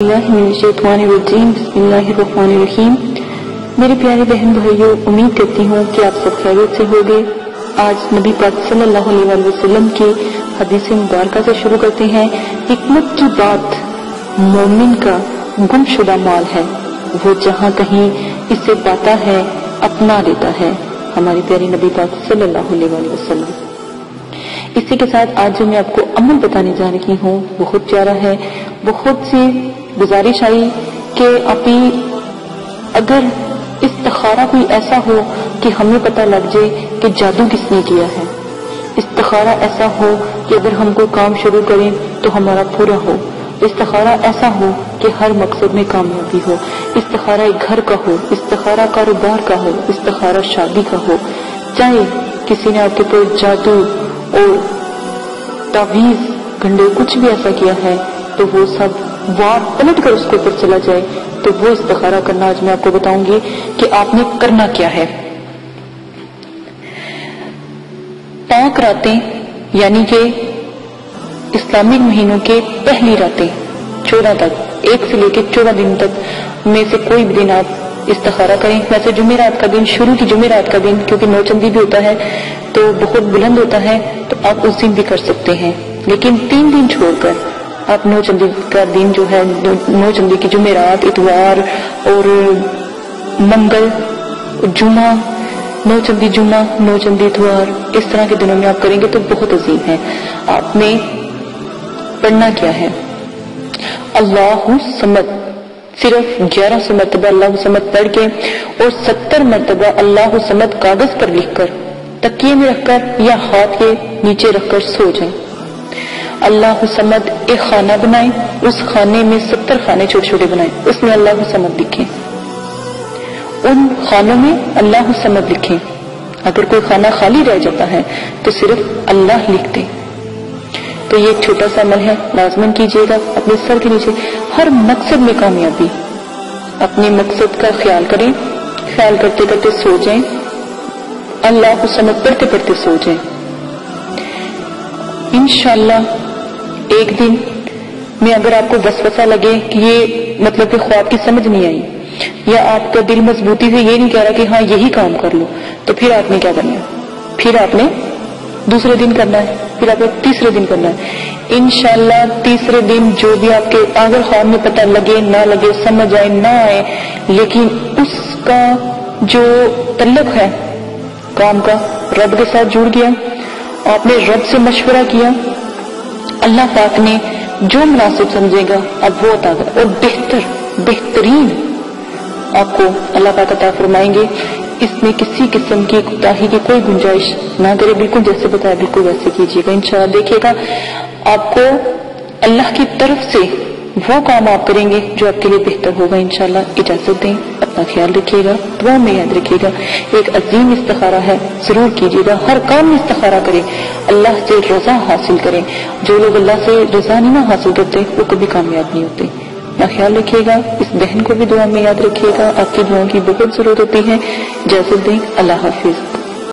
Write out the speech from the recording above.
बिस्मिल्लाहिर्रहमानिर्रहीम। मेरे प्यारे बहन भाइयों, उम्मीद करती हूँ कि आप सब खैरियत से होंगे। आज नबी पाक सल्लल्लाहु अलैहि वसल्लम की हदीस मुबारका से शुरू करते हैं। हिकमत की बात मोमिन का गुमशुदा माल है, वो जहाँ कहीं इसे पाता है अपना लेता है। हमारे प्यारे नबी पाक सल्लल्लाहु अलैहि वसल्लम। इसी के साथ आज जो मैं आपको अमल बताने जा रही हूँ बहुत प्यारा है। बहुत सी गुजारिश आई कि अभी अगर इस्तिखारा कोई ऐसा हो कि हमें पता लग जाए कि जादू किसने किया है, इस्तिखारा ऐसा हो कि अगर हम कोई काम शुरू करें तो हमारा पूरा हो, इस्तिखारा ऐसा हो कि हर मकसद में कामयाबी हो, इस्तिखारा एक घर का हो, इस्तिखारा कारोबार का हो, इस्तिखारा शादी का हो। चाहे किसी ने आपके ऊपर जादू और तावीज गंडे कुछ भी ऐसा किया है तो वो सब वार पलट कर उसके ऊपर चला जाए, तो वो इस्तिखारा करना आज मैं आपको बताऊंगी कि आपने करना क्या है। 5 रातें यानी कि इस्लामिक महीनों के पहली रातें 14 तक, 1 से लेकर 14 दिन तक में से कोई भी दिन आप इस्तिखारा करें। वैसे जुमेरात का दिन, शुरू की जुमेरात का दिन, क्योंकि नौचंदी भी होता है तो बहुत बुलंद होता है, तो आप उस दिन भी कर सकते हैं। लेकिन 3 दिन छोड़कर आप नौचंदी का दिन जो है, नौचंदी की जुमेरात, इतवार और मंगल, जुमा, नौचंदी जुमा, नौचंदी इतवार, इस तरह के दिनों में आप करेंगे तो बहुत अजीम है। आपने पढ़ना क्या है? अल्लाहु समद, सिर्फ 1100 मरतबा अल्लाहु समद पढ़ के और 70 मरतबा अल्लाहु समद कागज पर लिखकर तकिए में रखकर या हाथ के नीचे रखकर सो जाएं। अल्लाहु समद एक खाना बनाएं, उस खाने में 70 खाने छोटे छोटे बनाएं, उसमें अल्लाहु समद लिखें। उन खानों में अल्लाहु समद लिखें। अगर कोई खाना खाली रह जाता है तो सिर्फ अल्लाह लिख दें। तो ये एक छोटा सा अमल है, लाजमन कीजिएगा। अपने सर के नीचे हर मकसद में कामयाबी, अपने मकसद का ख्याल करें, ख्याल करते करते सो जाएं, अल्लाहु समद पढ़ते पढ़ते सो जाएं। इंशाअल्लाह एक दिन में अगर आपको वसवसा लगे कि ये मतलब कि ख्वाब की समझ नहीं आई, या आपका दिल मजबूती से ये नहीं कह रहा कि हाँ यही काम कर लो, तो फिर आपने क्या करना है? फिर आपने दूसरे दिन करना है, फिर आपने तीसरे दिन करना है। इंशाअल्लाह तीसरे दिन जो भी आपके अगर ख्वाब में पता लगे ना लगे, समझ आए ना आए, लेकिन उसका जो तल्लुक है काम का रब के साथ जुड़ गया, आपने रब से मशवरा किया, अल्लाह पाक ने जो मुनासिब समझेगा अब वो अता कर, और बेहतरीन आपको अल्लाह पाक अता फरमाएंगे। इसमें किसी किस्म की कोताही की कोई गुंजाइश ना करे, बिल्कुल जैसे बताया बिल्कुल वैसे कीजिएगा। इंशाअल्लाह देखिएगा आपको अल्लाह की तरफ से वो काम आप करेंगे जो आपके लिए बेहतर होगा। इंशाअल्लाह इजाजत दें, अपना ख्याल रखिएगा, दुआ में याद रखिएगा। एक अजीम इस्तिखारा है, जरूर कीजिएगा। हर काम में इस्तिखारा करें, अल्लाह से रजा हासिल करें। जो लोग अल्लाह से रजा नहीं ना हासिल करते वो कभी कामयाब नहीं होते। अपना ख्याल रखिएगा, इस बहन को भी दुआ में याद रखिएगा। आपकी दुआओं की बहुत जरूरत होती है। इजाजत दें, अल्लाह हाफिज।